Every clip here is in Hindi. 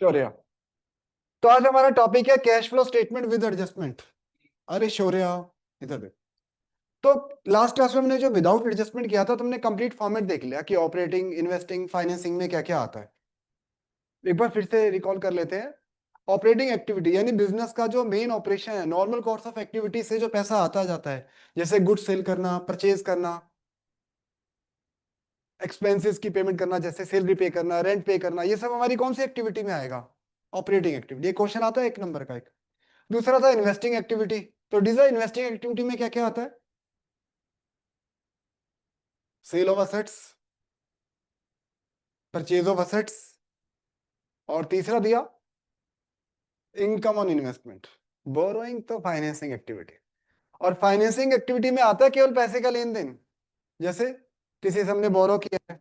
शौर्य। तो आज हमारा टॉपिक है cash flow statement with adjustment. अरे शौर्य, इधर देख। तो लास्ट क्लास में हमने जो विदाउट एडजस्टमेंट किया था, तुमने कंप्लीट फॉर्मेट देख लिया कि ऑपरेटिंग, इन्वेस्टिंग, फाइनेंसिंग में क्या क्या आता है। एक बार फिर से रिकॉल कर लेते हैं। ऑपरेटिंग एक्टिविटी यानी बिजनेस का जो मेन ऑपरेशन है, नॉर्मल कोर्स ऑफ एक्टिविटी से जो पैसा आता जाता है, जैसे गुड सेल करना, परचेज करना, एक्सपेंसेस की पेमेंट करना, जैसे सैलरी पे करना, रेंट पे करना, ये सब हमारी कौन सी एक्टिविटी में आएगा? Operating activity. ये क्वेश्चन आता है एक नंबर का। एक दूसरा था इन्वेस्टिंग एक्टिविटी। तो डीजल इन्वेस्टिंग एक्टिविटी में क्या क्या आता है? Sale of assets, purchase of assets, और तीसरा दिया इनकम ऑन इन्वेस्टमेंट। बोरोइंग तो फाइनेंसिंग एक्टिविटी। और फाइनेंसिंग एक्टिविटी में आता है केवल पैसे का लेन देन। जैसे किसी से हमने बोरो किया है,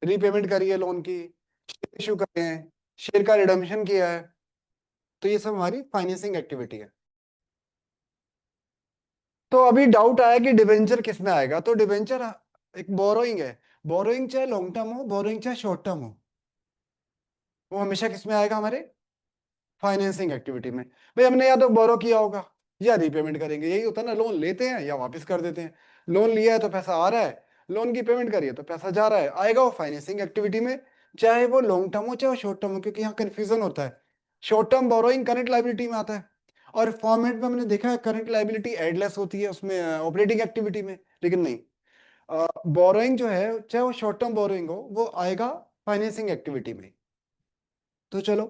रीपेमेंट करी है लोन की, शेयर इशू करे हैं, शेयर का रिडम्पशन किया है, तो ये सब हमारी फाइनेंसिंग एक्टिविटी है। तो अभी डाउट आया कि डिबेंचर किस में आएगा। तो डिबेंचर एक बोरोइंग है। बोरोइंग चाहे लॉन्ग टर्म हो, बोरोइंग चाहे शॉर्ट टर्म हो, वो हमेशा किस में आएगा? हमारे फाइनेंसिंग एक्टिविटी में। भाई हमने या तो बोरो किया होगा या रीपेमेंट करेंगे। यही होता है ना, लोन लेते हैं या वापस कर देते हैं। लोन लिया है तो पैसा आ रहा है, लोन की पेमेंट करिए तो पैसा जा रहा है, आएगा वो फाइनेंसिंग एक्टिविटी में। चाहे वो लॉन्ग टर्म हो चाहे वो शॉर्ट टर्म हो, क्योंकि यहाँ कंफ्यूजन होता है। Short term borrowing current liability में आता है, और फॉर्मेट में हमने देखा है करंट लाइबिलिटी एडलेस होती है उसमें, ऑपरेटिंग एक्टिविटी में। लेकिन नहीं, बोरोइंग जो है चाहे वो शॉर्ट टर्म बोरोइंग हो, वो आएगा फाइनेंसिंग एक्टिविटी में। तो चलो,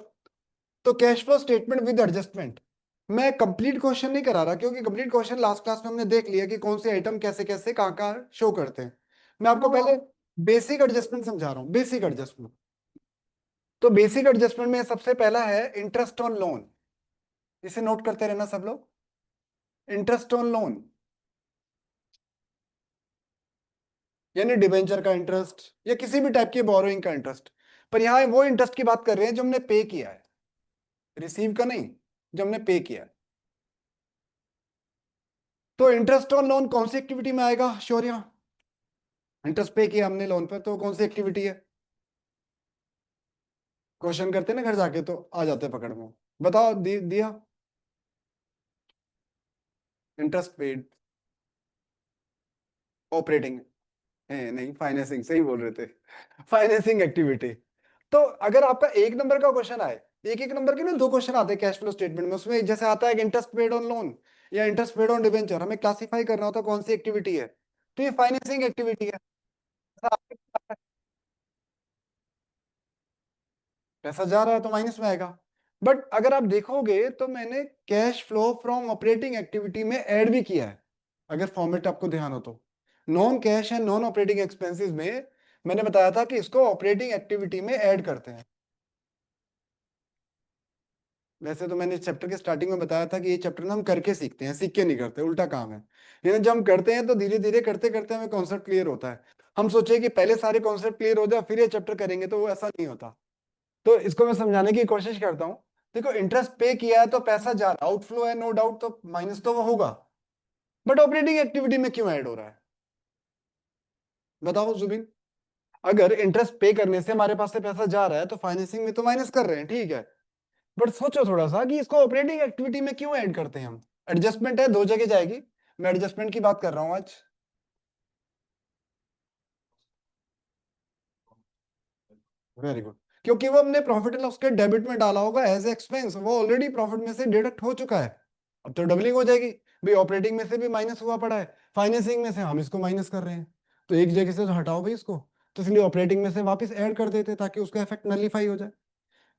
तो cash flow statement with adjustment. मैं कंप्लीट क्वेश्चन नहीं करा रहा, क्योंकि कंप्लीट क्वेश्चन लास्ट क्लास में हमने देख लिया कि कौन से आइटम कैसे कैसे कहाँ कहाँ शो करते हैं। मैं आपको पहले बेसिक एडजस्टमेंट समझा रहा हूँ। बेसिक एडजस्टमेंट, तो बेसिक एडजस्टमेंट में सबसे पहला है इंटरेस्ट ऑन लोन। इसे नोट करते रहना सब लोग। इंटरेस्ट ऑन लोन यानी डिबेंचर का इंटरेस्ट या किसी भी टाइप की बोरोइंग का इंटरेस्ट। पर यहाँ वो इंटरेस्ट की बात कर रहे हैं जो हमने पे किया है, रिसीव का नहीं, जो हमने पे किया है। तो इंटरेस्ट ऑन लोन कौन सी एक्टिविटी में आएगा शौर्य? इंटरेस्ट पे किया हमने लोन पर, तो कौन सी एक्टिविटी है? क्वेश्चन करते ना घर जाके तो आ जाते पकड़ में। बताओ, दिया इंटरेस्ट पेड ऑपरेटिंग, नहीं फाइनेंसिंग, सही बोल रहे थे, फाइनेंसिंग एक्टिविटी। तो अगर आपका एक नंबर का क्वेश्चन आए, एक एक नंबर के ना दो क्वेश्चन आते हैं कैश फ्लो स्टेटमेंट में, उसमें जैसे आता है इंटरेस्ट पेड ऑन लोन या इंटरेस्ट पेड ऑन डिबेंचर, हमें क्लासिफाई करना होता है कौन सी एक्टिविटी है। तो ये फाइनेंसिंग एक्टिविटी है। पैसा जा रहा है तो माइनस में आएगा। बट अगर आप देखोगे तो मैंने cash flow from operating activity में ऐड भी किया है। अगर फॉर्मेट आपको ध्यान हो तो, non cash and non operating expenses में मैंने बताया था कि इसको ऑपरेटिंग एक्टिविटी में ऐड करते हैं। वैसे तो मैंने चैप्टर के स्टार्टिंग में बताया था कि ये चैप्टर ना हम करके सीखते हैं, सीख के नहीं करते, उल्टा काम है। लेकिन जब हम करते हैं तो धीरे धीरे करते करते हमें कॉन्सेप्ट क्लियर होता है। हम सोचे कि पहले सारे कॉन्सेप्ट क्लियर हो जाए फिर ये चैप्टर करेंगे, तो वो ऐसा नहीं होता। तो इसको मैं समझाने की कोशिश करता हूँ। देखो, इंटरेस्ट पे किया है तो पैसा जा रहा है, आउटफ्लो है नो डाउट, तो माइनस तो वो होगा। बट ऑपरेटिंग एक्टिविटी में क्यों ऐड हो रहा है? बताओ जुबिन। अगर इंटरेस्ट पे करने से हमारे पास से पैसा जा रहा है तो फाइनेंसिंग में तो माइनस कर रहे हैं, ठीक है। बट सोचो थोड़ा सा कि इसको ऑपरेटिंग एक्टिविटी में क्यों ऐड करते हैं हम? एडजस्टमेंट है, दो जगह जाएगी। मैं एडजस्टमेंट की बात कर रहा हूं आज। Very good. क्योंकि वो हमने प्रॉफिट एंड लॉस के डेबिट में डाला होगा एज एक्सपेंस, वो ऑलरेडी प्रॉफिट में से डिडक्ट हो चुका है। अब तो डबलिंग हो जाएगी। भाई ऑपरेटिंग में से भी माइनस हुआ पड़ा है, फाइनेंसिंग में से हम इसको माइनस कर रहे हैं, तो एक जगह से तो हटाओ भाई इसको। तो इसलिए ऑपरेटिंग में से वापस ऐड कर देते ताकि उसका इफेक्ट नलीफाई हो जाए।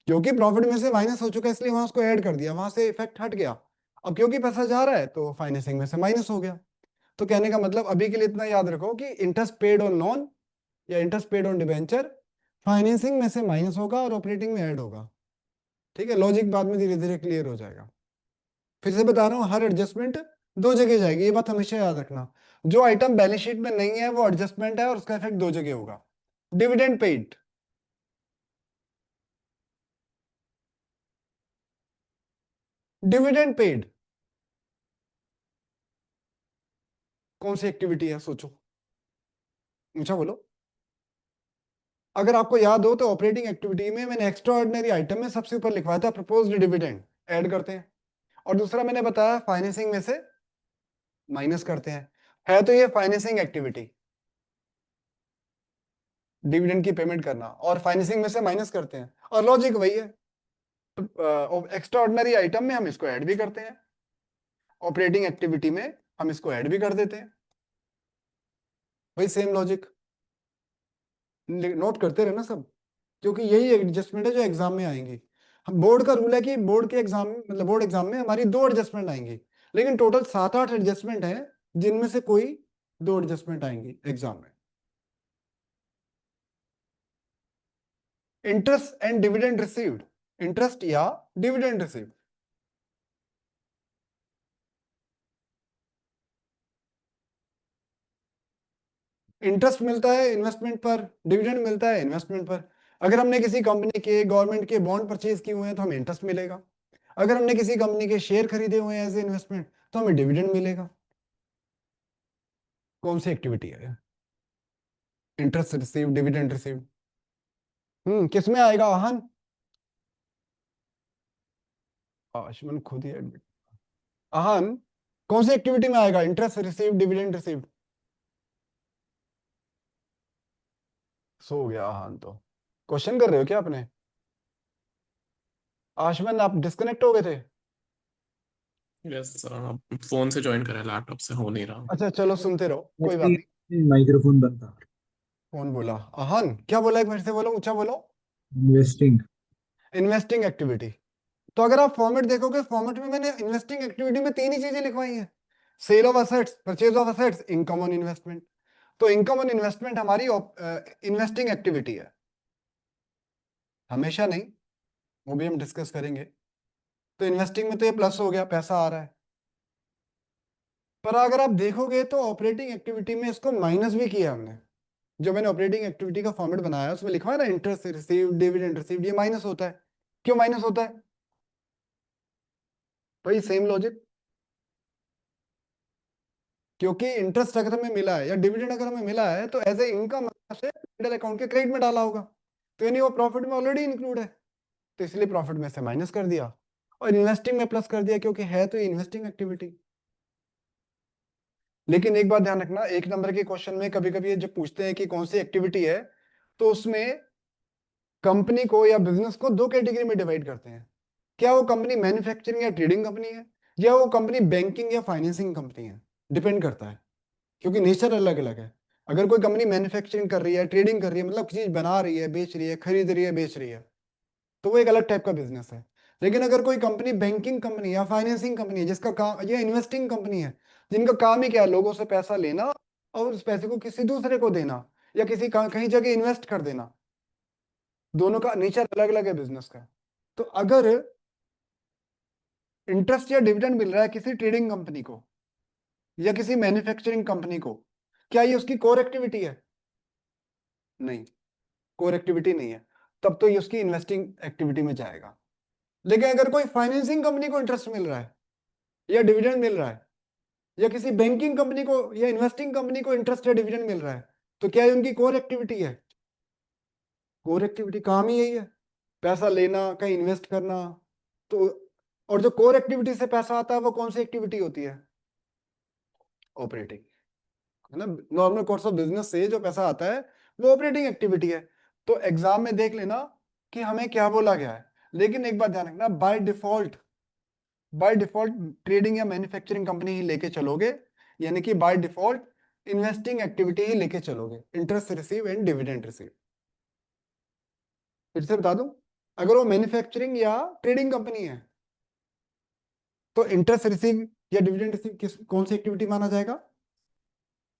क्योंकि प्रॉफिट में से माइनस हो चुका है इसलिए वहां उसको ऐड कर दिया, वहां से इफेक्ट हट गया। अब क्योंकि पैसा जा रहा है तो फाइनेंसिंग में से माइनस हो गया। तो कहने का मतलब अभी के लिए इतना याद रखो कि इंटरेस्ट पेड ऑन नॉन या interest paid on debenture financing में से माइनस होगा और ऑपरेटिंग में ऐड होगा। ठीक है, लॉजिक बाद में धीरे धीरे क्लियर हो जाएगा। फिर से बता रहा हूँ, हर एडजस्टमेंट दो जगह जाएगी, ये बात हमेशा याद रखना। जो आइटम बैलेंस शीट में नहीं है वो एडजस्टमेंट है और उसका इफेक्ट दो जगह होगा। डिविडेंड पेड, डिविडेंड पेड कौन सी एक्टिविटी है? सोचो, ऊंचा बोलो। अगर आपको याद हो तो ऑपरेटिंग एक्टिविटी में मैंने एक्स्ट्रा ऑर्डिनरी आइटम में सबसे ऊपर लिखवाया था प्रपोज्ड डिविडेंड, ऐड करते हैं। और दूसरा मैंने बताया फाइनेंसिंग में से माइनस करते हैं। है तो ये फाइनेंसिंग एक्टिविटी, डिविडेंड की पेमेंट करना, और फाइनेंसिंग में से माइनस करते हैं, और लॉजिक वही है। तो एक्स्ट्रा ऑर्डिनरी आइटम में हम इसको ऐड भी करते हैं, ऑपरेटिंग एक्टिविटी में हम इसको ऐड भी कर देते हैं, वही सेम लॉजिक। नोट करते रहना सब, क्योंकि यही एडजस्टमेंट है जो एग्जाम में आएंगी। हम बोर्ड का रूल है कि बोर्ड के एग्जाम मतलब बोर्ड एग्जाम में हमारी 2 एडजस्टमेंट आएंगी, लेकिन टोटल 7-8 एडजस्टमेंट है, जिनमें से कोई 2 एडजस्टमेंट आएंगी एग्जाम में। Interest and dividend received, interest या डिविडेंड रिसीव्ड। इंटरेस्ट मिलता है इन्वेस्टमेंट पर, डिविडेंड मिलता है इन्वेस्टमेंट पर। अगर हमने किसी कंपनी के गवर्नमेंट के बॉन्ड परचेज किए हुए हैं तो हमें इंटरेस्ट मिलेगा। अगर हमने किसी कंपनी के शेयर खरीदे हुए हैं एज ए इन्वेस्टमेंट तो हमें डिविडेंड मिलेगा। कौन सी एक्टिविटी है? Interest receive, dividend receive. किस में आएगा आहन? आशमन खुद ही admit- आहन कौन सी एक्टिविटी में आएगा इंटरेस्ट रिसीव, डिविडेंड रिसीव? सो गया आहन तो। क्वेश्चन कर रहे हो क्या आपने? आशमन आप डिस्कनेक्ट हो गए थे? यस, फोन से ज्वाइन करा, लैपटॉप से हो नहीं रहा। अच्छा चलो सुनते रहो, कोई बात नहीं। एक्चुअली माइक्रोफोन बंद था। कौन बोला? आहन क्या बोला, एक बार से बोलो, ऊंचा बोलो। इन्वेस्टिंग। Investing activity. तो अगर आप फॉर्मेट देखोगे, फॉर्मेट में मैंने इन्वेस्टिंग एक्टिविटी में 3 ही चीजें लिखवाई हैं, sale of assets, purchase of assets, income on investment. तो इनकम ऑन इन्वेस्टमेंट हमारी इन्वेस्टिंग एक्टिविटी है, हमेशा नहीं, वो भी हम डिस्कस करेंगे। तो इन्वेस्टिंग में तो ये प्लस हो गया, पैसा आ रहा है। पर अगर आप देखोगे तो ऑपरेटिंग एक्टिविटी में इसको माइनस भी किया हमने। जो मैंने ऑपरेटिंग एक्टिविटी का फॉर्मेट बनाया उसमें लिखा है ना, इंटरेस्ट रिसीव, डिविडेंड रिसीव, ये माइनस होता है। क्यों माइनस होता है? भाई सेम लॉजिक, क्योंकि इंटरेस्ट अगर हमें मिला है या डिविडेंड अगर हमें मिला है तो एज ए इनकम से मिडिल अकाउंट के क्रेडिट में डाला होगा, तो यानी वो प्रॉफिट में ऑलरेडी इंक्लूड है, तो इसलिए प्रॉफिट में से माइनस कर दिया, और इन्वेस्टिंग में प्लस कर दिया, क्योंकि है तो ये इन्वेस्टिंग एक्टिविटी। लेकिन एक बात ध्यान रखना, 1 नंबर के क्वेश्चन में कभी कभी जब पूछते हैं कि कौन सी एक्टिविटी है, तो उसमें कंपनी को या बिजनेस को 2 कैटेगरी में डिवाइड करते हैं। क्या वो कंपनी मैन्युफैक्चरिंग या ट्रेडिंग कंपनी है, या वो कंपनी बैंकिंग या फाइनेंसिंग कंपनी है? डिपेंड करता है, क्योंकि नेचर अलग अलग है। अगर कोई कंपनी मैन्युफैक्चरिंग कर रही है, ट्रेडिंग कर रही है, मतलब चीज बना रही है, बेच रही है, खरीद रही है, बेच रही है, तो वो एक अलग टाइप का बिजनेस है। लेकिन अगर कोई कंपनी बैंकिंग कंपनी या फाइनेंसिंग कंपनी है, जिसका काम, या इन्वेस्टिंग कंपनी है, जिनका काम ही क्या है, लोगों से पैसा लेना और उस पैसे को किसी दूसरे को देना, या कहीं जगह इन्वेस्ट कर देना, दोनों का नेचर अलग अलग है बिजनेस का। तो अगर इंटरेस्ट या डिविडेंड मिल रहा है किसी ट्रेडिंग कंपनी को या किसी मैन्युफैक्चरिंग कंपनी को, क्या ये उसकी कोर एक्टिविटी है? नहीं, कोर एक्टिविटी नहीं है, तब तो ये उसकी इन्वेस्टिंग एक्टिविटी में जाएगा। लेकिन अगर कोई फाइनेंसिंग कंपनी को इंटरेस्ट मिल रहा है या डिविडेंड मिल रहा है, या किसी बैंकिंग कंपनी को या इन्वेस्टिंग कंपनी को इंटरेस्ट या डिविडेंड मिल रहा है, तो क्या ये उनकी कोर एक्टिविटी है? कोर एक्टिविटी काम ही यही है, पैसा लेना, कहीं इन्वेस्ट करना। तो और जो कोर एक्टिविटी से पैसा आता है वो कौन सी एक्टिविटी होती है? ऑपरेटिंग, है ना। नॉर्मल कोर्स ऑफ बिजनेस से जो पैसा आता है वो ऑपरेटिंग एक्टिविटी है। तो एग्जाम में देख लेना कि हमें क्या बोला गया है। लेकिन एक बात ध्यान रखना, बाय डिफॉल्ट ट्रेडिंग या मैन्युफैक्चरिंग कंपनी ही लेके चलोगे, यानी कि बाय डिफॉल्ट इन्वेस्टिंग एक्टिविटी ही लेके चलोगे, interest receive and dividend receive. फिर से बता दूं, अगर वो मैन्युफैक्चरिंग या ट्रेडिंग कंपनी है तो इंटरेस्ट रिसीव या डिविडेंड रिसीव कौन सी एक्टिविटी माना जाएगा?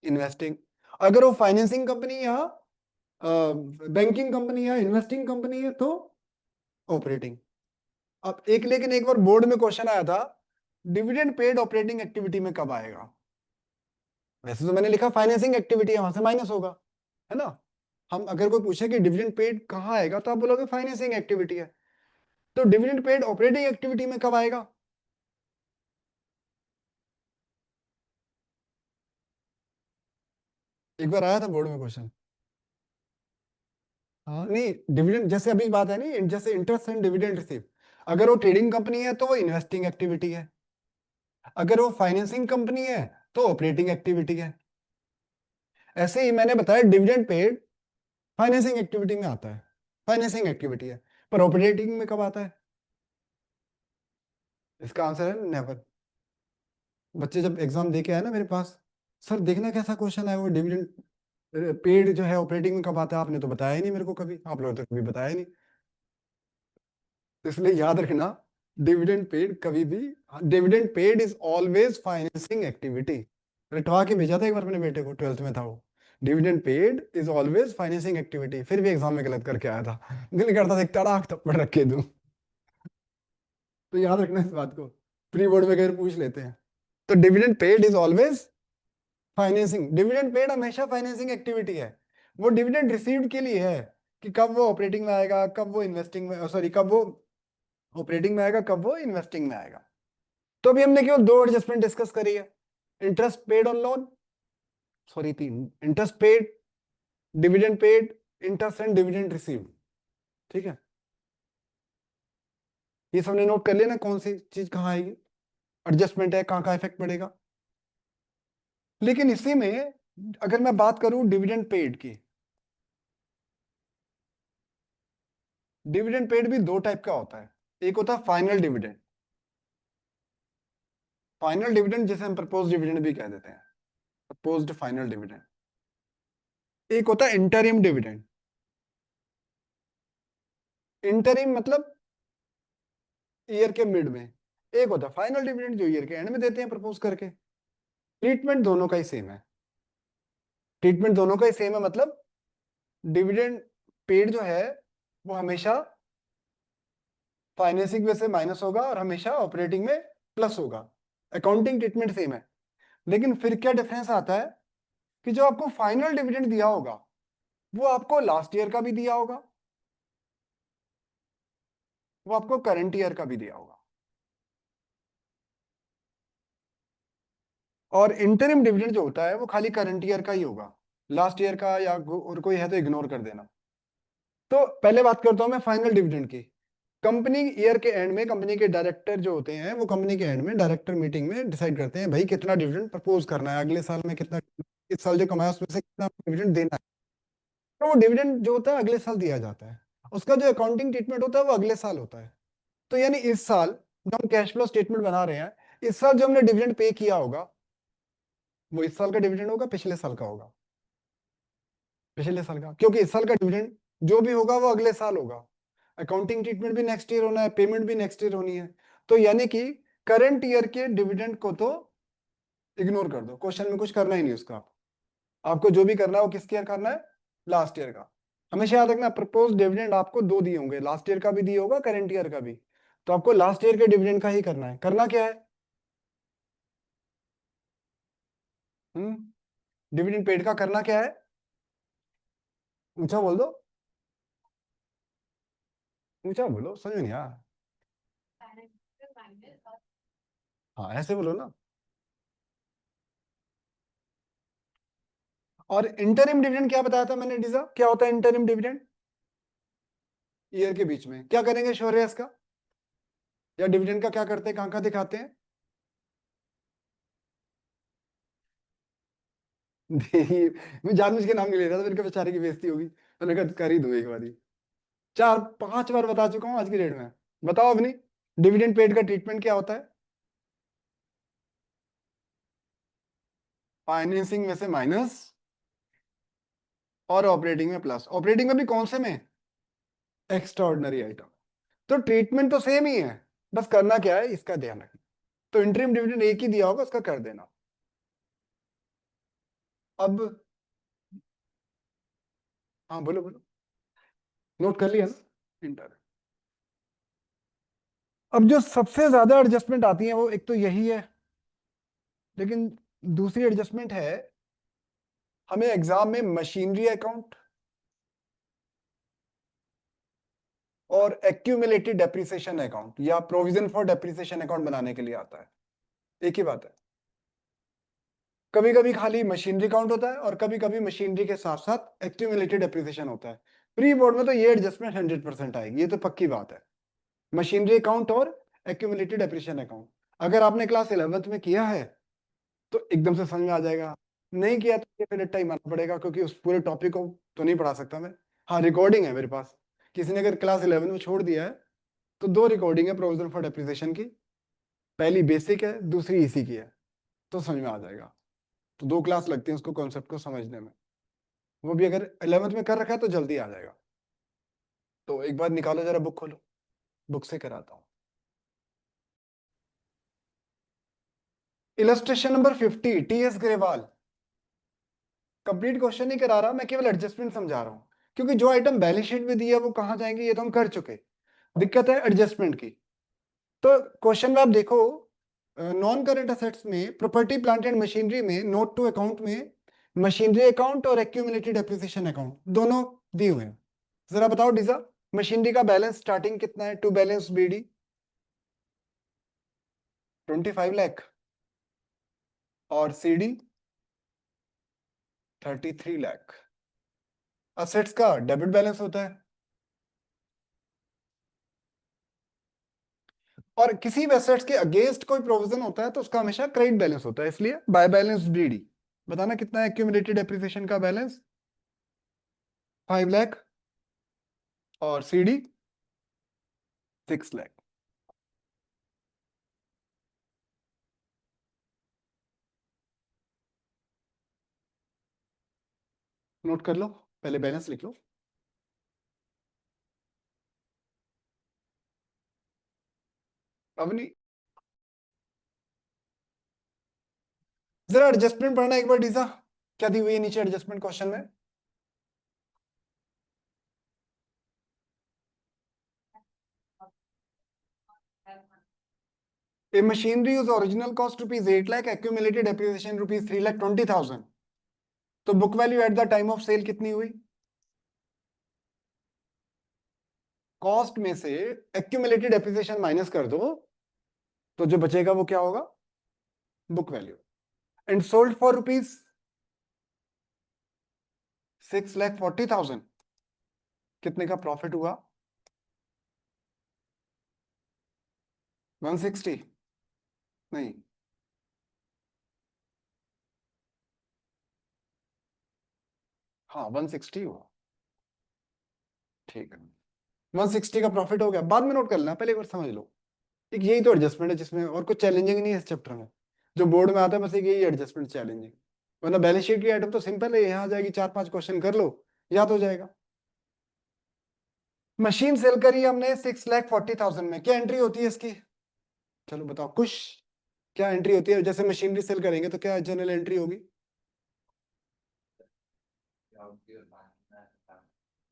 इन्वेस्टिंग। अगर वो फाइनेंसिंग कंपनी या बैंकिंग कंपनी या इन्वेस्टिंग कंपनी है तो ऑपरेटिंग। अब लेकिन एक बार बोर्ड में क्वेश्चन आया था, डिविडेंड पेड ऑपरेटिंग एक्टिविटी में कब आएगा? वैसे तो मैंने लिखा फाइनेंसिंग एक्टिविटी है, वहां से माइनस होगा, है ना। हम अगर कोई पूछे कि डिविडेंड पेड कहाँ आएगा, तो आप बोलोगे फाइनेंसिंग एक्टिविटी है। तो डिविडेंड पेड ऑपरेटिंग एक्टिविटी में कब आएगा? एक बार आया था बोर्ड में क्वेश्चन। हाँ नहीं, डिविडेंड जैसे अभी बात है नहीं, जैसे इंटरेस्ट एंड डिविडेंड रिसीव, अगर वो ट्रेडिंग कंपनी है तो वो इन्वेस्टिंग एक्टिविटी है, अगर वो फाइनेंसिंग कंपनी है तो ऑपरेटिंग एक्टिविटी है। ऐसे ही मैंने बताया डिविडेंड पेड फाइनेंसिंग एक्टिविटी में आता है, फाइनेंसिंग एक्टिविटी है, पर ऑपरेटिंग में कब आता है? इसका आंसर है नेवर। बच्चे जब एग्जाम दे के आए ना मेरे पास, सर देखना कैसा क्वेश्चन है वो, डिविडेंड पेड जो है ऑपरेटिंग में कब आता है, आपने तो बताया ही नहीं मेरे को कभी, आप लोगों ने तो कभी बताया ही नहीं। तो इसलिए याद रखना, डिविडेंड पेड कभी भी, dividend paid is always financing activity. रटवा के भेजा था एक बार अपने बेटे को, 12th में था वो, dividend paid is always financing activity, फिर भी एग्जाम में गलत करके आया था। दिल करता था एक तड़ाक थप्पड़ रख के दूं। तो याद रखना इस बात को, प्री बोर्ड में अगर पूछ लेते हैं तो dividend paid is always financing, dividend paid हमेशा फाइनेंसिंग एक्टिविटी है। वो डिविडेंड रिसीव्ड के लिए है कि कब वो ऑपरेटिंग में आएगा, कब वो इन्वेस्टिंग में, सॉरी कब वो ऑपरेटिंग में आएगा, कब वो इन्वेस्टिंग में आएगा। तो अभी हमने केवल 2 एडजस्टमेंट डिस्कस करी है, interest paid on loan, sorry 3, interest paid, dividend paid, interest and dividend received. ठीक है, ये सबने नोट कर लिया ना, कौन सी चीज कहाँ आएगी, एडजस्टमेंट है, कहाँ कहाँ इफेक्ट पड़ेगा। लेकिन इसी में अगर मैं बात करूं डिविडेंड पेड की, डिविडेंड पेड भी 2 टाइप का होता है। एक होता है फाइनल डिविडेंड, फाइनल डिविडेंड जिसे हम प्रपोज डिविडेंड भी कह देते हैं, प्रपोज्ड फाइनल डिविडेंड। एक होता है इंटरिम डिविडेंड, इंटरिम मतलब ईयर के मिड में। एक होता है फाइनल डिविडेंड जो ईयर के एंड में देते हैं प्रपोज करके। ट्रीटमेंट दोनों का ही सेम है, ट्रीटमेंट दोनों का ही सेम है, मतलब डिविडेंड पेड जो है वो हमेशा फाइनेंसिंग में से माइनस होगा और हमेशा ऑपरेटिंग में प्लस होगा, अकाउंटिंग ट्रीटमेंट सेम है। लेकिन फिर क्या डिफरेंस आता है कि जो आपको फाइनल डिविडेंड दिया होगा वो आपको लास्ट ईयर का भी दिया होगा, वो आपको करंट ईयर का भी दिया होगा। और इंटरिम डिविडेंड जो होता है वो खाली करंट ईयर का ही होगा, लास्ट ईयर का या और कोई है तो इग्नोर कर देना। तो पहले बात करता हूं मैं फाइनल डिविडेंड की। कंपनी ईयर के एंड में कंपनी के डायरेक्टर जो होते हैं वो कंपनी के एंड में डायरेक्टर मीटिंग में डिसाइड करते हैं भाई कितना डिविडेंड प्रपोज करना है अगले साल में, कितना इस साल जो कमाया उसमें से कितना डिविडेंड देना है। तो वो डिविडेंड जो होता है अगले साल दिया जाता है, उसका जो अकाउंटिंग ट्रीटमेंट होता है वो अगले साल होता है। तो यानी इस साल जो हम कैश फ्लो स्टेटमेंट बना रहे हैं, इस साल जो हमने डिविडेंड पे किया होगा वो इस साल का डिविडेंड होगा, पिछले साल का होगा, पिछले साल का, क्योंकि इस साल का डिविडेंड जो भी होगा वो अगले साल होगा। अकाउंटिंग ट्रीटमेंट भी नेक्स्ट ईयर होना है, पेमेंट भी नेक्स्ट ईयर होनी है। तो यानी कि करंट ईयर के डिविडेंड को तो इग्नोर कर दो, क्वेश्चन में कुछ करना ही नहीं उसका। आपको जो भी करना है वो किसके ईयर करना है, लास्ट ईयर का। हमेशा याद रखना प्रपोज डिविडेंड आपको 2 दिए होंगे, लास्ट ईयर का भी दिया होगा, करंट ईयर का भी। तो आपको लास्ट ईयर के डिविडेंड का ही करना है। करना क्या है, डिविडेंड पेड का करना क्या है, ऊंचा बोल दो, ऊंचा बोलो, समझ नहीं आया। हाँ ऐसे बोलो ना। और इंटरिम डिविडेंड क्या बताया था मैंने डीजा, क्या होता है इंटरिम डिविडेंड, ईयर के बीच में क्या करेंगे शौर्य इसका, या डिविडेंड का क्या करते हैं, कहां कहां दिखाते हैं। देखिए, मैं जानबूझ के नाम नहीं ले रहा था, मेरे को बेचारे की बेइज्जती होगी, मैंने कहा कर ही दूं एक बारी। 4-5 बार बता चुका हूं आज की डेट में। बताओ अपनी, डिविडेंड पेड का ट्रीटमेंट क्या होता है, फाइनेंसिंग में से माइनस और ऑपरेटिंग में प्लस। ऑपरेटिंग में भी कौन से में, एक्स्ट्राऑर्डिनरी आइटम। तो ट्रीटमेंट तो सेम ही है, बस करना क्या है इसका ध्यान रखना। तो इंटरिम डिविडेंड एक ही दिया होगा, उसका कर देना। अब हाँ बोलो बोलो, नोट कर लिया ना इंटर। अब जो सबसे ज्यादा एडजस्टमेंट आती है वो एक तो यही है, लेकिन दूसरी एडजस्टमेंट है, हमें एग्जाम में मशीनरी अकाउंट और एक्यूमुलेटेड डेप्रिसिएशन अकाउंट या प्रोविजन फॉर डेप्रिसिएशन अकाउंट बनाने के लिए आता है। एक ही बात है, कभी कभी खाली मशीनरी अकाउंट होता है और कभी कभी मशीनरी के साथ साथ एक्यूमुलेटेड डेप्रिसिएशन होता है। प्री बोर्ड में तो ये एडजस्टमेंट 100% आएगी, ये तो पक्की बात है। मशीनरी अकाउंट और एक्यूमुलेटेड डेप्रिसिएशन अकाउंट अगर आपने क्लास 11th में किया है तो एकदम से समझ में आ जाएगा, नहीं किया तो फिर टाइम आना पड़ेगा, क्योंकि उस पूरे टॉपिक को तो नहीं पढ़ा सकता मैं। हाँ, रिकॉर्डिंग है मेरे पास, किसी ने अगर क्लास 11 में छोड़ दिया है तो 2 रिकॉर्डिंग है प्रोविजन फॉर डेप्रिसिएशन की, पहली बेसिक है, दूसरी इसी की है, तो समझ में आ जाएगा। तो 2 क्लास लगती है उसको कॉन्सेप्ट को समझने में, वो भी अगर 11th में कर रखा है तो जल्दी आ जाएगा। तो एक बार निकालो जरा, बुक खोलो, बुक से कराता हूँ। Illustration number 50, TS Grewal. Complete question नहीं करा रहा मैं, केवल एडजस्टमेंट समझा रहा हूँ, क्योंकि जो आइटम बैलेंस शीट में दिया वो कहाँ जाएंगे ये तो हम कर चुके, दिक्कत है एडजस्टमेंट की। तो क्वेश्चन में आप देखो, नॉन करंट असेट्स में प्रॉपर्टी प्लांट एंड मशीनरी में नोट टू अकाउंट में मशीनरी अकाउंट और एक्यूमुलेटेड डेप्रिसिएशन अकाउंट दोनों दिए हुए हैं। जरा बताओ डीजा, मशीनरी का बैलेंस स्टार्टिंग कितना है टू बैलेंस बीडी? 25 लाख, और सीडी 33 लाख। असेट्स का डेबिट बैलेंस होता है, और किसी भी एसेट्स के अगेंस्ट कोई प्रोविजन होता है तो उसका हमेशा क्रेडिट बैलेंस होता है, इसलिए बाय बैलेंस बीडी। बताना कितना है एक्यूमुलेटेड डेप्रिसिएशन का बैलेंस? 5 लाख, और सीडी 6 लाख। नोट कर लो, पहले बैलेंस लिख लो। अवनी, जरा एडजस्टमेंट पढ़ना एक बार डीजा, क्या दी हुई है नीचे एडजस्टमेंट क्वेश्चन में? A machinery whose original cost rupees 8 lakh, accumulated depreciation rupees 3,20,000, तो book value at the time of sale कितनी हुई? कॉस्ट में से एक्यूमुलेटेड डेप्रिसिएशन माइनस कर दो तो जो बचेगा वो क्या होगा? Book value. And sold for rupees 6,40,000, कितने का प्रॉफिट हुआ? 160? नहीं, हाँ 160 हुआ, ठीक है। 160 का प्रॉफिट हो गया, बाद में नोट कर लेना, पहले एक बार समझ लो। एक यही तो एडजस्टमेंट है जिसमें और कुछ चैलेंजिंग नहीं है इस चैप्टर में, जो बोर्ड में आता है बस एक यही एडजस्टमेंट चैलेंजिंग, वरना बैलेंस शीट की आइटम तो सिंपल है, यहाँ आ जाएगी, 4-5 क्वेश्चन कर लो याद हो जाएगा। मशीन सेल करी हमने 6,40,000 में, क्या एंट्री होती है इसकी? चलो बताओ कुछ, क्या एंट्री होती है? जैसे मशीनरी सेल करेंगे तो क्या जनरल एंट्री होगी?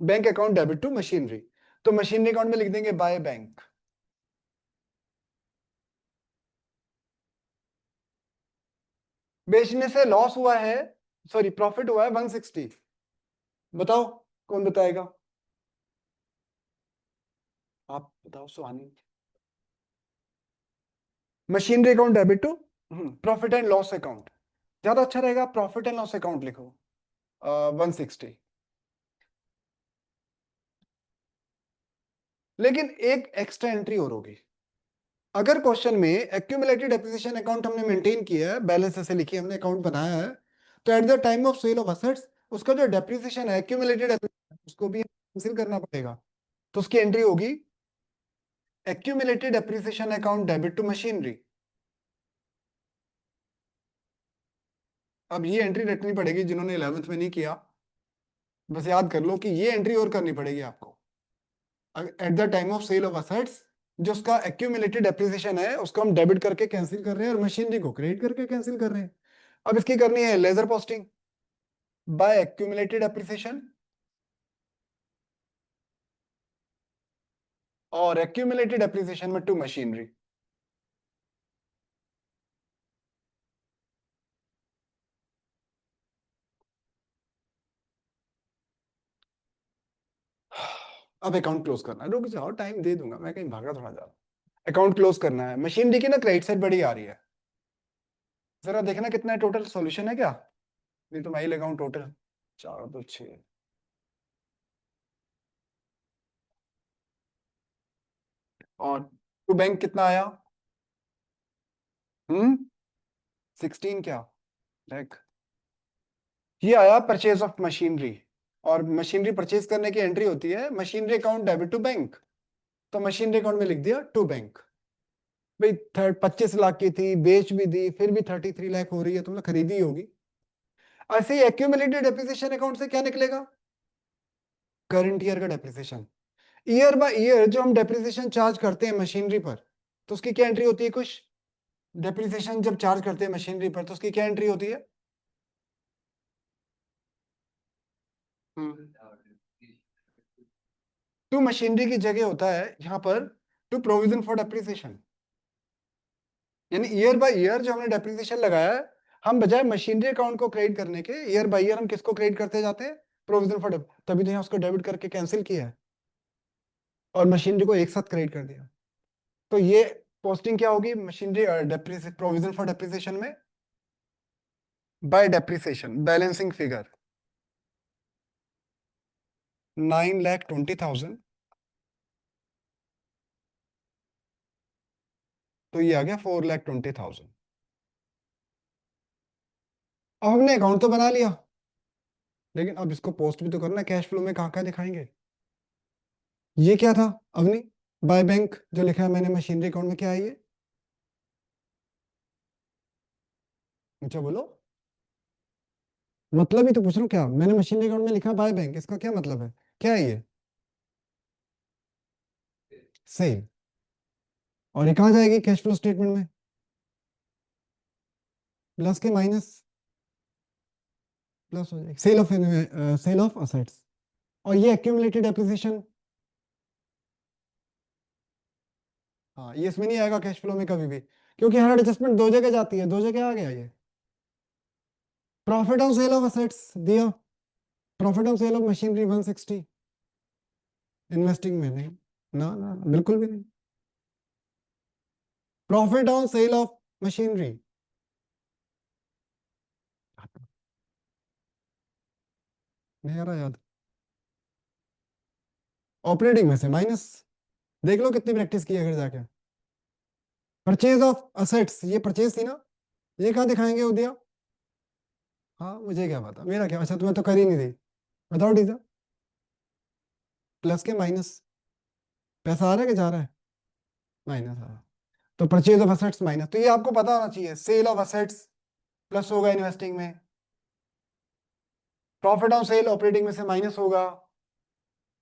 Bank account debit to machinery, तो मशीनरी अकाउंट में लिख देंगे बाय बैंक। बेचने से लॉस हुआ है, सॉरी प्रॉफिट हुआ है 160, बताओ कौन बताएगा? आप बताओ Suhani. Machinery account debit to profit and loss account, ज्यादा अच्छा रहेगा, प्रॉफिट एंड लॉस अकाउंट लिखो 160। लेकिन एक एक्स्ट्रा एंट्री और होगी, अगर क्वेश्चन में एक्यूमुलेटेड डेप्रिसिएशन अकाउंट हमने मेंटेन किया है, बैलेंस ऐसे लिखिए हमने अकाउंट बनाया है, तो at the time of sale of assets उसका जो डेप्रिसिएशन है एक्यूमुलेटेड उसको भी कैंसिल करना पड़ेगा, तो उसकी एंट्री होगी accumulated depreciation account debit to machinery. अब ये एंट्री रखनी पड़ेगी जिन्होंने 11th में नहीं किया, बस याद कर लो कि ये एंट्री और करनी पड़ेगी आपको। At the time of sale of assets जो उसका एक्यूमुलेटेड डेप्रिसिएशन है उसको हम डेबिट करके कैंसिल कर रहे हैं और मशीनरी को क्रेडिट करके कैंसिल कर रहे हैं। अब इसकी करनी है ledger posting by accumulated depreciation और एक्यूमुलेटेड डेप्रिसिएशन में टू मशीनरी। अब अकाउंट क्लोज करना है, रुक जाओ टाइम दे दूंगा मैं, कहीं भागा थोड़ा जा रहा। अकाउंट क्लोज करना है, मशीनरी की ना क्रेडिट साइड बड़ी आ रही है, जरा देखना कितना है टोटल, सॉल्यूशन है क्या? नहीं तो मैं ही लगाऊं टोटल, 4 2 6 और टू बैंक कितना आया? 16 क्या? देख, ये आया परचेज ऑफ मशीनरी, और मशीनरी परचेज करने की एंट्री होती है machinery account debit to bank, तो मशीनरी अकाउंट में लिख दिया टू बैंक। भाई 25 लाख की थी, बेच भी दी, फिर भी 33 लाख हो रही है, तुमने खरीदी ही होगी। ऐसे ही एक्यूमुलेटेड डेप्रिसिएशन अकाउंट से क्या निकलेगा? करंट ईयर का डेप्रिसिएशन। ईयर बाय ईयर जो हम डेप्रिसिएशन चार्ज करते हैं मशीनरी पर, तो उसकी क्या एंट्री होती है? कुछ डेप्रिसिएशन जब चार्ज करते हैं मशीनरी पर, तो उसकी क्या एंट्री होती है? टू मशीनरी की जगह होता है यहाँ पर टू प्रोविजन फॉर डेप्रिसिएशन, यानी ईयर बाय ईयर जो हमने डेप्रिसिएशन लगाया है, हम बजाय मशीनरी अकाउंट को क्रेडिट करने के ईयर बाय ईयर हम किसको क्रेडिट करते जाते हैं? प्रोविजन फॉर, तभी तो यहाँ उसको डेबिट करके कैंसिल किया है और मशीनरी को एक साथ क्रेडिट कर दिया। तो ये पोस्टिंग क्या होगी मशीनरी प्रोविजन फॉर डेप्रिसिएशन में? बाय डेप्रिसिएशन बैलेंसिंग फिगर 9,20,000, तो ये आ गया 4,20,000। अब हमने अकाउंट तो बना लिया, लेकिन अब इसको पोस्ट भी तो करना, कैश फ्लो में कहाँ कहाँ दिखाएंगे? ये क्या था अवनी? बाय बैंक जो लिखा है मैंने मशीनरी अकाउंट में, क्या है ये? अच्छा बोलो, मतलब ही तो पूछ रहा हूँ, क्या मैंने मशीनरी अकाउंट में लिखा बाय बैंक, इसका क्या मतलब है? क्या है ये? सेल। और ये कहाँ जाएगी कैश फ्लो स्टेटमेंट में? प्लस के माइनस प्लस हो जाएगी, सेल ऑफ असेट्स। और ये एक्यूमुलेटेड डेप्रिसिएशन, हाँ ये इसमें नहीं आएगा कैश फ्लो में कभी भी, क्योंकि हर एडजस्टमेंट दो जगह जाती है, दो जगह आ गया ये। Profit on sale of assets दिया, profit on sale of machinery 160, investing में नहीं, ना बिल्कुल भी नहीं। Profit on sale of machinery, नहीं आ रहा याद। ऑपरेटिंग में से माइनस, देख लो कितनी प्रैक्टिस की है अगर जाके। परचेज ऑफ असेट्स, ये परचेज थी ना, ये कहाँ दिखाएंगे उदया? हाँ मुझे क्या पता, मेरा क्या, अच्छा तुम्हें तो कर ही नहीं दी, बताओ डीजा। प्लस के माइनस, पैसा आ रहा है कि जा रहा है? माइनस आ रहा है, तो परचेज ऑफ असेट्स माइनस, तो ये आपको पता होना चाहिए, सेल ऑफ असेट्स प्लस होगा इन्वेस्टिंग में, प्रॉफिट ऑन सेल ऑपरेटिंग में से माइनस होगा,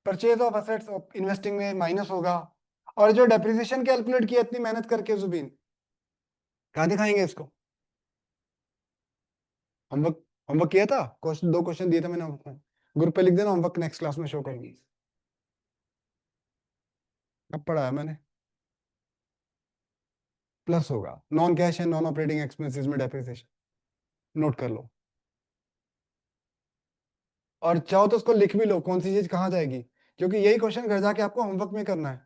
परचेज ऑफ असेट्स इन्वेस्टिंग में माइनस होगा, और जो डेप्रिसिएशन कैलकुलेट किया इतनी मेहनत करके जुबीन, कहाँ दिखाएंगे इसको? होमवर्क, होमवर्क किया था, क्वेश्चन 2 क्वेश्चन दिए थे मैंने होमवर्क में, ग्रुप पे लिख देना, होमवर्क नेक्स्ट क्लास में शो करूंगी। कब पढ़ाया मैंने? प्लस होगा non cash and non operating expenses में डेप्रिसिएशन, नोट कर लो, और चाहो तो उसको लिख भी लो कौन सी चीज कहाँ जाएगी, क्योंकि यही क्वेश्चन घर जाके आपको होमवर्क में करना है।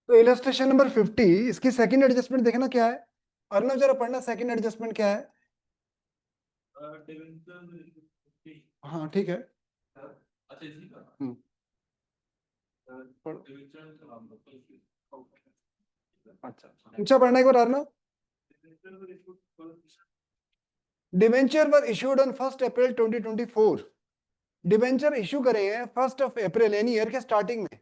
तो इलस्ट्रेशन नंबर 50, इसकी सेकंड एडजस्टमेंट देखना क्या है, अर्नव जरा पढ़ना सेकंड एडजस्टमेंट क्या है। हाँ ठीक है। हम्म, पढ़ो। अच्छा ऊंचा पढ़ना एक बार Arnav. Debenture were issued on 1 April 2024, debenture issue करे हैं 1 अप्रैल यानी ईयर के स्टार्टिंग में,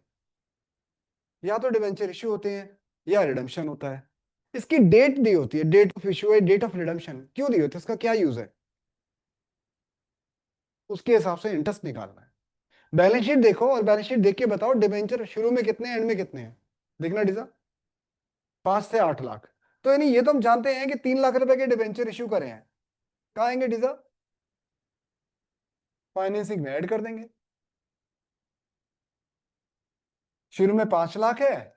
या तो डिवेंचर इशू होते हैं या रिडम्पशन होता है। इसकी डेट दी होती है, डेट ऑफ इशू है, डेट ऑफ रिडम्पशन क्यों दी होती है, इसका क्या यूज है, उसके हिसाब से इंटरेस्ट निकालना है। बैलेंस शीट देखो और बैलेंस शीट देख के बताओ डिवेंचर शुरू में कितने एंड में कितने हैं, देखना डीजा। 5 से 8 लाख, तो यानी ये तो हम जानते हैं कि 3 लाख रुपए के डिवेंचर इशू करे हैं, कहाँ आएंगे डीजा? फाइनेंसिंग में ऐड कर देंगे। शुरू में 5 लाख है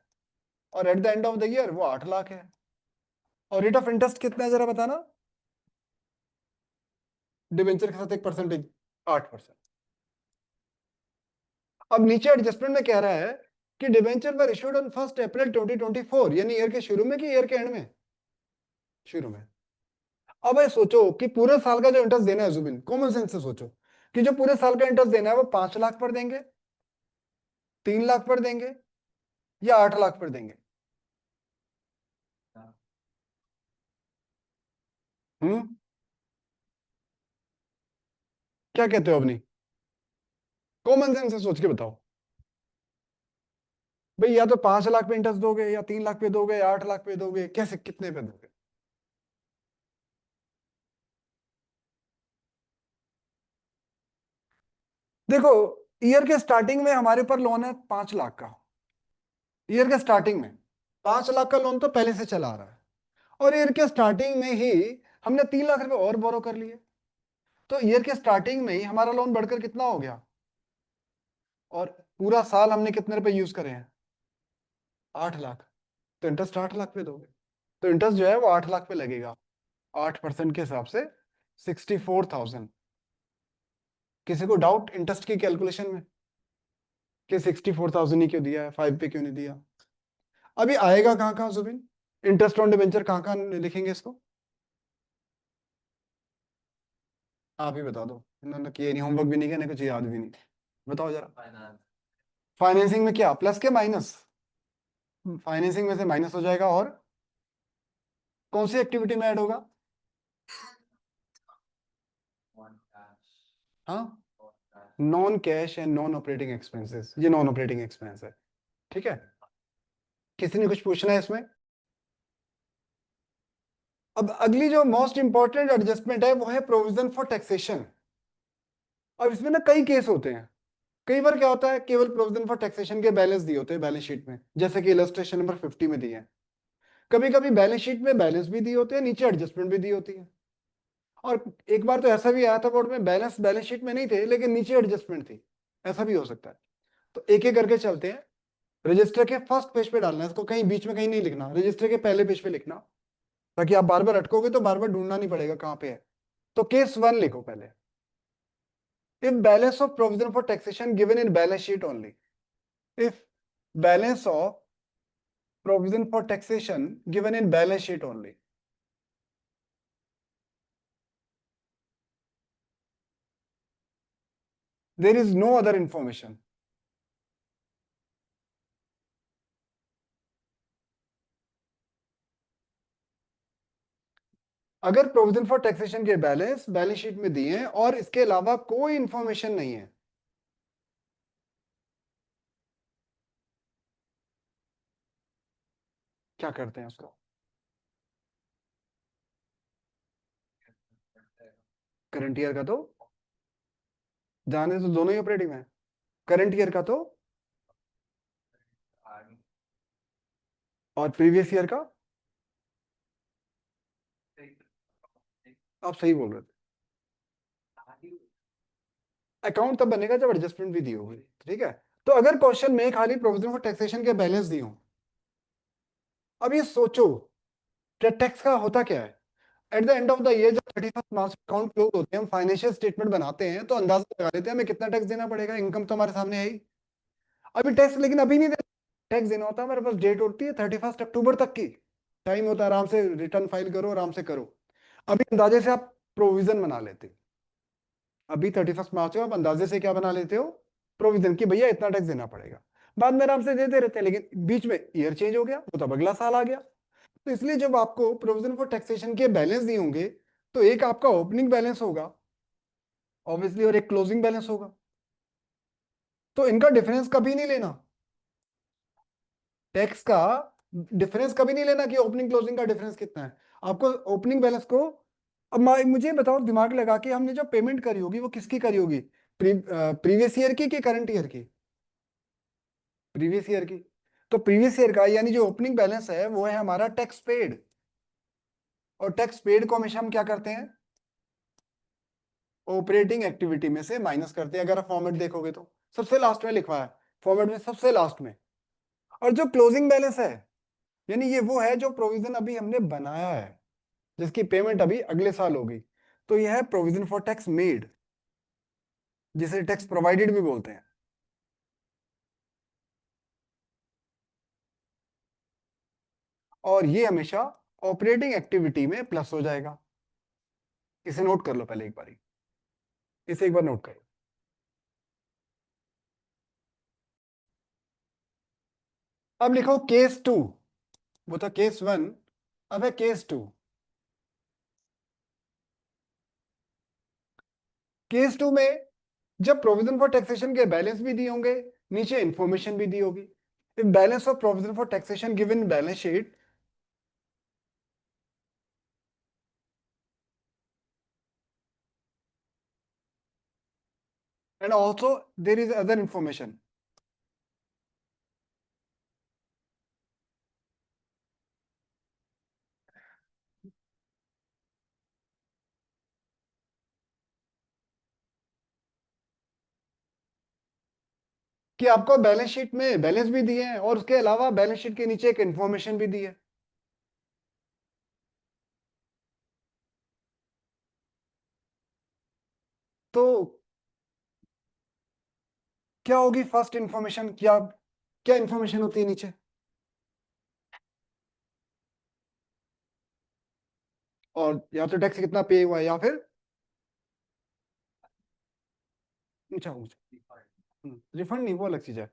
और at the end of the year वो 8 लाख है, और रेट ऑफ इंटरेस्ट कितना है जरा बताना, डिवेंचर के साथ एक परसेंटेज 8%। अब नीचे एडजस्टमेंट में कह रहा है कि debenture were issued on 1 April 2024, यानी ईयर के शुरू में कि ईयर के एंड में? शुरू में। अब ये सोचो कि पूरे साल का जो इंटरेस्ट देना है जुबिन, कॉमन सेंस से सोचो कि जो पूरे साल का इंटरेस्ट देना है वो 5 लाख पर देंगे, 3 लाख पर देंगे, या 8 लाख पर देंगे? क्या कहते हो अपनी कॉमन सेंस से सोच के बताओ भाई, या तो 5 लाख पे इंटरेस्ट दोगे, या 3 लाख पे दोगे, या 8 लाख पे दोगे, कैसे कितने पे दोगे? देखो, ईयर के स्टार्टिंग में हमारे ऊपर लोन है 5 लाख का। ईयर के स्टार्टिंग में 5 लाख का लोन तो पहले से चला आ रहा है, और ईयर के स्टार्टिंग में ही हमने 3 लाख रुपए और बोरो कर लिए। तो ईयर के स्टार्टिंग में ही हमारा लोन बढ़कर कितना हो गया, और पूरा साल हमने कितने रुपए यूज करे हैं? 8 लाख। तो इंटरेस्ट 8 लाख पे दोगे, तो इंटरेस्ट जो है वो 8 लाख पे लगेगा। 8% के हिसाब से 64,000। किसी को डाउट इंटरेस्ट की कैलकुलेशन में कि 64,000 ही क्यों दिया है, 5 पे क्यों नहीं दिया? अभी आएगा कहाँ कहाँ जुबिन, इंटरेस्ट ऑन डिबेंचर कहाँ कहाँ लिखेंगे इसको? आप ही बता दो, इन्होंने किए नहीं, होमवर्क भी नहीं किया, कुछ याद भी नहीं। बताओ जरा। फाइनेंसिंग में क्या प्लस के माइनस? फाइनेंसिंग में से माइनस हो जाएगा, और कौन सी एक्टिविटी में ऐड होगा? हाँ, non cash and non operating expenses, ये नॉन ऑपरेटिंग एक्सपेंस है। ठीक है, किसी ने कुछ पूछना है इसमें? अब अगली जो मोस्ट इंपॉर्टेंट एडजस्टमेंट है वो है प्रोविजन फॉर टैक्सेशन। अब इसमें ना कई केस होते हैं। कई बार क्या होता है, केवल प्रोविजन फॉर टैक्सेशन के बैलेंस दिए होते हैं बैलेंस शीट में, जैसे कि इलस्ट्रेशन नंबर 50 में दिए हैं। कभी कभी बैलेंस शीट में बैलेंस भी दिए होते हैं, नीचे एडजस्टमेंट भी दी होती है। और एक बार तो ऐसा भी आया था बोर्ड में, बैलेंस बैलेंस शीट में नहीं थे लेकिन नीचे एडजस्टमेंट थी। ऐसा भी हो सकता है। तो एक एक करके चलते हैं। रजिस्टर के फर्स्ट पेज पे डालना है इसको, कहीं बीच में कहीं नहीं लिखना, रजिस्टर के पहले पेज पे लिखना, ताकि आप बार बार अटकोगे तो बार बार ढूंढना नहीं पड़ेगा कहाँ पे है। तो केस 1 लिखो पहले। If balance of provision for taxation given in balance sheet only, if balance of provision for taxation given in balance sheet only, there is no other information. अगर प्रोविजन फॉर टैक्सेशन के बैलेंस बैलेंस शीट में दिए हैं और इसके अलावा कोई इंफॉर्मेशन नहीं है, क्या करते हैं उसको? करंट ईयर का तो जाने तो दोनों ही ऑपरेटिंग है। करंट ईयर का तो, और प्रीवियस ईयर का। आप सही बोल रहे थे, अकाउंट तब बनेगा जब एडजस्टमेंट भी दी होगी। ठीक है, तो अगर क्वेश्चन में खाली प्रोविजन फॉर टैक्सेशन के बैलेंस दिए हो, अब ये सोचो टैक्स का होता क्या है। At the end of the year जब 31 मार्च अकाउंट क्लोज होते हैं, हम फाइनेंशियल स्टेटमेंट बनाते हैं तो अंदाजा लगा लेते हैं हमें कितना टैक्स देना पड़ेगा। इनकम तो हमारे सामने है ही। अभी टैक्स लेकिन अभी नहीं देना, टैक्स देना होता है हमारे पास, डेट होती है 31 अक्टूबर तक की। टाइम होता है, आराम से रिटर्न फाइल करो, आराम से करो। अभी अंदाजे से आप प्रोविजन बना लेते हो। अभी 31 मार्च को आप अंदाजे से क्या बना लेते हो, प्रोविजन की भैया इतना टैक्स देना पड़ेगा। बाद में आराम से देते रहते हैं, लेकिन बीच में ईयर चेंज हो गया, वो तब अगला साल आ गया। तो इसलिए जब आपको प्रोविजन फॉर टैक्सेशन के बैलेंस दिए होंगे, तो एक आपका ओपनिंग बैलेंस होगा ऑब्वियसली, और एक क्लोजिंग बैलेंस होगा। तो इनका डिफरेंस कभी नहीं लेना, टैक्स का डिफरेंस कभी नहीं लेना कि ओपनिंग क्लोजिंग का डिफरेंस कितना है। आपको ओपनिंग बैलेंस को, अब मुझे बताओ दिमाग लगा के, हमने जो पेमेंट करी होगी वो किसकी करी होगी, प्रीवियस ईयर की कि करंट ईयर की? प्रीवियस ईयर की। तो प्रीवियस ईयर का यानी जो ओपनिंग बैलेंस है वो है हमारा टैक्स पेड। और टैक्स पेड को हमेशा हम क्या करते हैं, ऑपरेटिंग एक्टिविटी में से माइनस करते हैं। अगर आप फॉर्मेट देखोगे तो सबसे लास्ट में लिखा है, फॉर्मेट में सबसे लास्ट में। और जो क्लोजिंग बैलेंस है, यानी ये वो है जो प्रोविजन अभी हमने बनाया है, जिसकी पेमेंट अभी अगले साल होगी। तो यह है प्रोविजन फॉर टैक्स मेड, जिसे टैक्स प्रोवाइडेड भी बोलते हैं। और ये हमेशा ऑपरेटिंग एक्टिविटी में प्लस हो जाएगा। इसे नोट कर लो पहले एक बारी, इसे एक बार नोट करो। अब लिखो केस 2, वो था केस 1, अब है केस 2। केस 2 में जब प्रोविजन फॉर टैक्सेशन के बैलेंस भी दिए होंगे, नीचे इंफॉर्मेशन भी दी होगी। If balance of provision for taxation given balance sheet, and also there is other information. कि आपको बैलेंस शीट में बैलेंस भी दिए हैं और उसके अलावा बैलेंस शीट के नीचे एक इंफॉर्मेशन भी दी है। तो क्या होगी फर्स्ट इंफॉर्मेशन, क्या क्या इंफॉर्मेशन होती है नीचे? और या तो टैक्स कितना पे हुआ है या फिर रिफंड नहीं, वो अलग चीज है।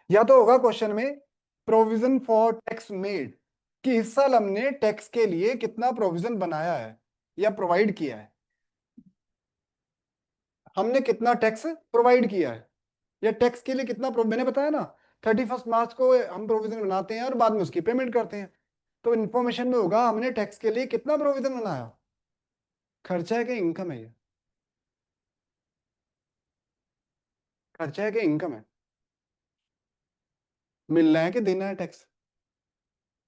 या तो होगा क्वेश्चन में प्रोविजन फॉर टैक्स मेड, कि इस साल हमने टैक्स के लिए कितना प्रोविजन बनाया है या प्रोवाइड किया है, हमने कितना टैक्स प्रोवाइड किया है, या टैक्स के लिए कितना मैंने बताया ना 31 मार्च को हम प्रोविजन बनाते हैं और बाद में उसकी पेमेंट करते हैं। तो इन्फॉर्मेशन में होगा हमने टैक्स के लिए कितना प्रोविजन बनाया। खर्चा है कि इनकम है? ये खर्चा है कि इनकम है? मिलना है कि देना है टैक्स?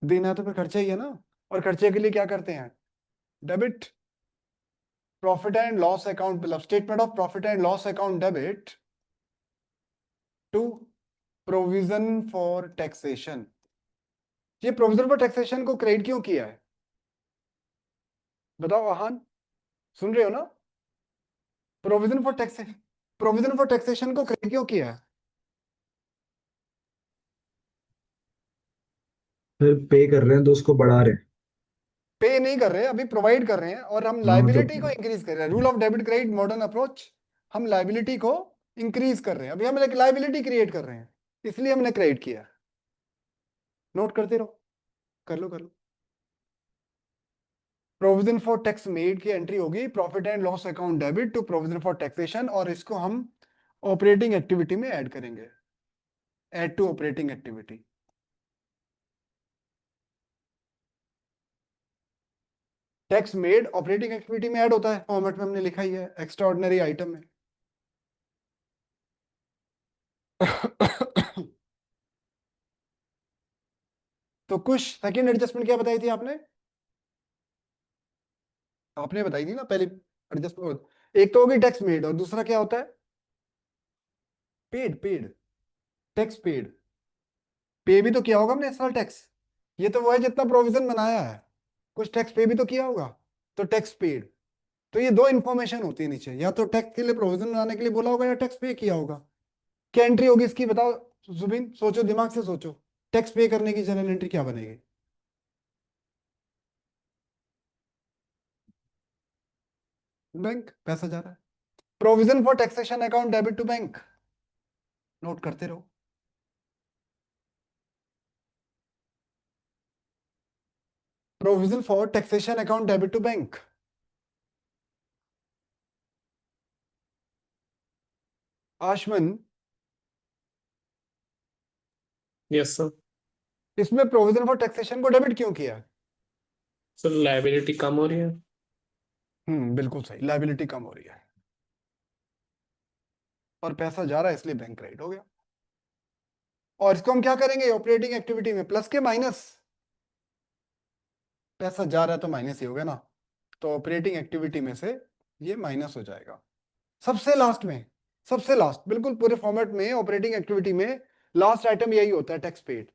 देना है तो फिर खर्चा ही है ना। और खर्चे के लिए क्या करते हैं? Debit profit and loss account, मतलब statement of profit and loss account debit to provision for taxation. ये प्रोविजन फॉर टैक्सेशन को क्रेडिट क्यों किया है? बताओ आहान, सुन रहे हो ना? प्रोविजन फॉर टैक्सेशन को क्रेडिट क्यों किया है? फिर पे कर रहे हैं तो उसको बढ़ा रहे हैं। पे नहीं कर रहे, अभी प्रोवाइड कर रहे हैं और हम हाँ लाइबिलिटी को मतलब इंक्रीज कर रहे हैं। Rule of debit credit modern approach, हम लाइबिलिटी को इंक्रीज कर रहे हैं, अभी हम एक लाइबिलिटी क्रिएट कर रहे हैं, इसलिए हमने क्रेडिट किया। नोट करते रहो, कर लो कर लो। प्रोविजन फॉर टैक्स मेड की एंट्री होगी profit and loss account debit to provision for taxation, और इसको हम ऑपरेटिंग एक्टिविटी में ऐड करेंगे, add to operating activity. Tax made operating activity में ऐड होता है, फॉर्मेट में हमने लिखा ही है, एक्स्ट्रा ऑर्डिनरी आइटम में। तो कुछ सेकंड एडजस्टमेंट क्या बताई थी आपने? आपने बताई थी ना पहले एडजस्टमेंट, एक तो होगी टैक्स मेड और दूसरा क्या होता है? पेड। पेड टैक्स पेड, पे भी तो किया होगा हमने इस साल टैक्स। ये तो वो है जितना प्रोविजन बनाया है, कुछ टैक्स पे भी तो किया होगा, तो टैक्स पेड। तो ये दो इंफॉर्मेशन होती है नीचे, या तो टैक्स के लिए प्रोविजन बनाने के लिए बोला होगा या टैक्स पे किया होगा। क्या एंट्री होगी इसकी बताओ जुबिन, सोचो दिमाग से सोचो, टैक्स पे करने की जनरल एंट्री क्या बनेगी? बैंक, पैसा जा रहा है। Provision for taxation account debit to bank, note करते रहो। Provision for taxation account debit to bank. Aashman, yes sir. इसमें प्रोविजन फॉर टैक्सेशन को डेबिट क्यों किया? सर लाइबिलिटी कम हो रही है। बिल्कुल सही, लाइबिलिटी कम हो रही है और पैसा जा रहा है, इसलिए बैंक क्रेडिट हो गया। और इसको हम क्या करेंगे ऑपरेटिंग एक्टिविटी में, प्लस के माइनस? पैसा जा रहा है तो माइनस ही होगा ना, तो ऑपरेटिंग एक्टिविटी में से ये माइनस हो जाएगा। सबसे लास्ट में, सबसे लास्ट बिल्कुल पूरे फॉर्मेट में ऑपरेटिंग एक्टिविटी में लास्ट आइटम यही होता है, टैक्स पेड।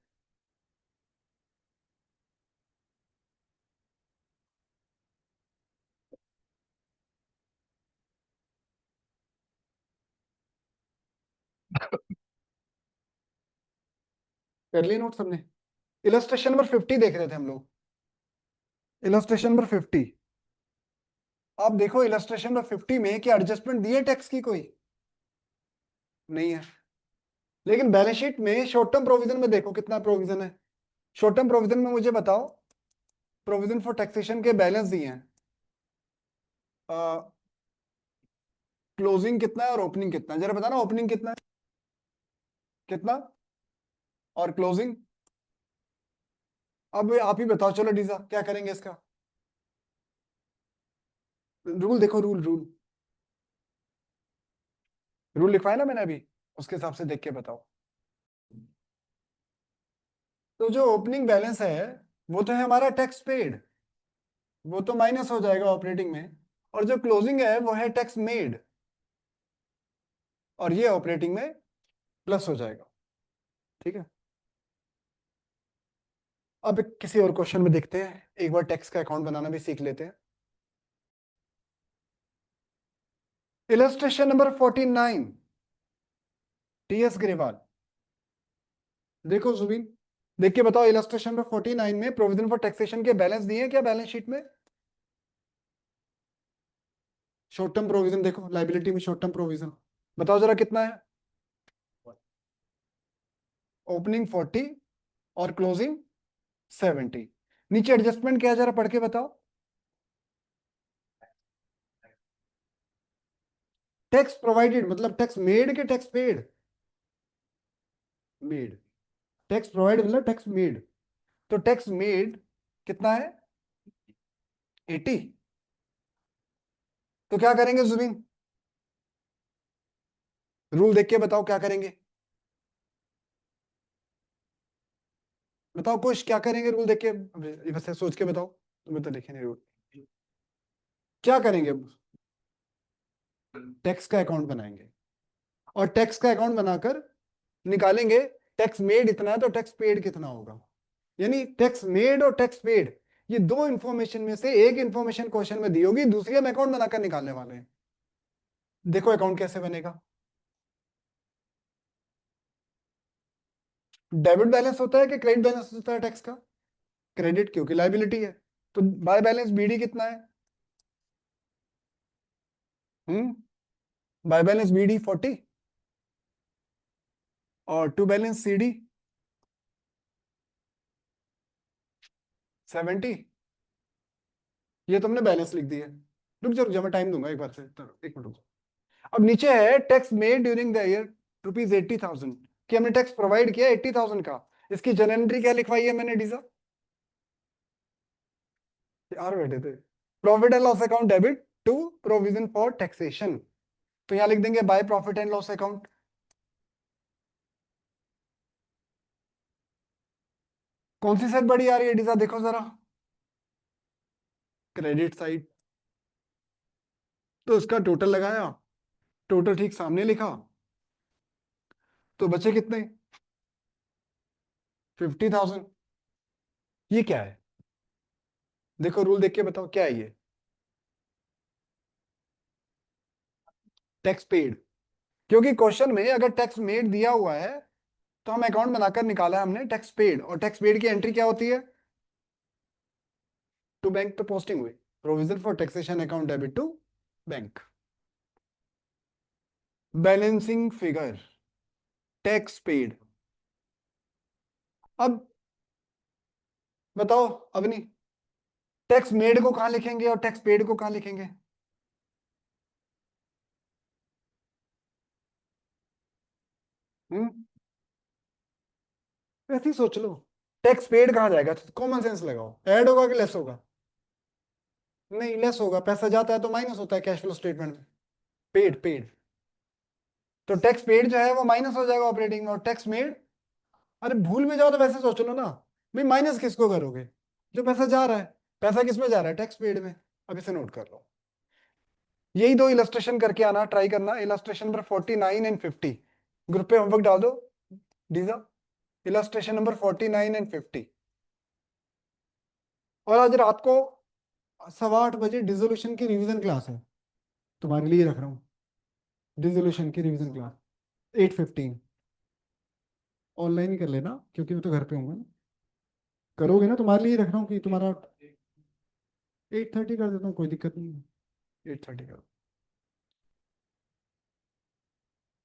कर लिए नोट सबने? इलस्ट्रेशन नंबर 50 देख रहे थे हम लोग, इलस्ट्रेशन नंबर 50। आप देखो इलस्ट्रेशन नंबर 50 में क्या एडजस्टमेंट दी है टैक्स की? कोई नहीं है। लेकिन बैलेंस शीट में शॉर्ट टर्म प्रोविजन में देखो कितना प्रोविजन है, शॉर्ट टर्म प्रोविजन में मुझे बताओ, प्रोविजन फॉर टैक्सेशन के बैलेंस दिए हैं, क्लोजिंग कितना है और ओपनिंग कितना है, जरा बताना ओपनिंग कितना है, कितना, और क्लोजिंग। अब आप ही बताओ, चलो डीजा क्या करेंगे इसका, रूल देखो, रूल रूल रूल लिखवाया ना मैंने अभी, उसके हिसाब से देख के बताओ। तो जो ओपनिंग बैलेंस है वो तो है हमारा टैक्स पेड, वो तो माइनस हो जाएगा ऑपरेटिंग में, और जो क्लोजिंग है वो है टैक्स मेड, और ये ऑपरेटिंग में प्लस हो जाएगा। ठीक है, अब किसी और क्वेश्चन में देखते हैं, एक बार टैक्स का अकाउंट बनाना भी सीख लेते हैं। Illustration number 49, TS Grewal. देखो जुबिन, देख के बताओ, इलस्ट्रेशन नंबर 49 में प्रोविजन फॉर टैक्सेशन के बैलेंस दिए हैं क्या बैलेंस शीट में? शॉर्ट टर्म प्रोविजन देखो, लाइबिलिटी में शॉर्ट टर्म प्रोविजन बताओ जरा कितना है। ओपनिंग 40 और क्लोजिंग 70। नीचे एडजस्टमेंट क्या है जरा पढ़ के बताओ। टैक्स प्रोवाइडेड मतलब टैक्स मेड के tax paid? Made. Tax provide मतलब टैक्स मेड, तो टैक्स मेड कितना है 80। तो क्या करेंगे जुबिन, रूल देख के बताओ क्या करेंगे, बताओ कुछ क्या करेंगे रूल देख के, वैसे सोच के बताओ, तुम्हें तो लिखे नहीं रूल, क्या करेंगे। टैक्स का अकाउंट बनाएंगे, और टैक्स का अकाउंट बनाकर निकालेंगे टैक्स मेड इतना है तो टैक्स पेड कितना होगा, यानी टैक्स मेड और टैक्स पेड ये दो इंफॉर्मेशन में से एक इंफॉर्मेशन क्वेश्चन में दी होगी, दूसरी हम अकाउंट बनाकर निकालने वाले हैं। देखो अकाउंट कैसे बनेगा। डेबिट बैलेंस होता है कि क्रेडिट बैलेंस होता है टैक्स का? क्रेडिट, क्योंकि लाइबिलिटी है। तो बाय बैलेंस बीडी कितना है? बाय बैलेंस बीडी 40 और टू बैलेंस सीडी 70। ये तुमने बैलेंस लिख दिया। रुक जा मैं टाइम दूंगा एक बार से, तो एक मिनट रुक जाओ। अब नीचे है tax made during the year ₹80,000 कि हमने टैक्स प्रोवाइड किया 80,000 का, इसकी जनरल एंट्री क्या लिखवाई है मैंने डीसा, यार बैठे थे, profit and loss account debit to provision for taxation, तो यहां लिख देंगे by profit and loss account. कौन सी साइड बड़ी आ रही है डीसा देखो जरा, क्रेडिट साइड, तो इसका टोटल लगाया, टोटल ठीक सामने लिखा, तो बचे कितने 50,000। ये क्या है, देखो रूल देख के बताओ क्या है ये, टैक्स पेड, क्योंकि क्वेश्चन में अगर टैक्स मेड दिया हुआ है तो हम अकाउंट बनाकर निकाला है हमने टैक्स पेड, और टैक्स पेड की एंट्री क्या होती है टू बैंक, तो पोस्टिंग हुई provision for taxation account debit to bank. Balancing figure tax paid. अब बताओ अवनी, टैक्स मेड को कहां लिखेंगे और टैक्स पेड को कहां लिखेंगे? हम्म, ऐसे ही सोच लो, टैक्स पेड कहां जाएगा, कॉमन सेंस लगाओ, ऐड होगा कि लेस होगा? नहीं लेस होगा, पैसा जाता है तो माइनस होता है कैश फ्लो स्टेटमेंट में, पेड पेड, तो टैक्स पेड जो है वो माइनस हो जाएगा ऑपरेटिंग में, और टैक्स मेड, अरे भूल में जाओ तो वैसे सोच लो ना, भाई माइनस किसको करोगे, जो पैसा जा रहा है, पैसा किस में जा रहा है टैक्स पेड में। अब इसे नोट कर लो, यही दो इलस्ट्रेशन करके आना, ट्राई करना, इलस्ट्रेशन नंबर 49 एंड 50, ग्रुप पे होमवर्क डाल दो डीजा, इलस्ट्रेशन नंबर 49 एंड 50। और आज रात को 8:15 डिसोल्यूशन की रिवीजन क्लास है, तुम्हारे लिए रख रहा हूँ डिसोल्यूशन की रिवीजन क्लास 8:15, ऑनलाइन ही कर लेना क्योंकि मैं तो घर पे हूँ ना, करोगे ना, तुम्हारे लिए रख रहा हूँ कि तुम्हारा 8:30 कर देता हूँ, कोई दिक्कत नहीं है, 8:30 कर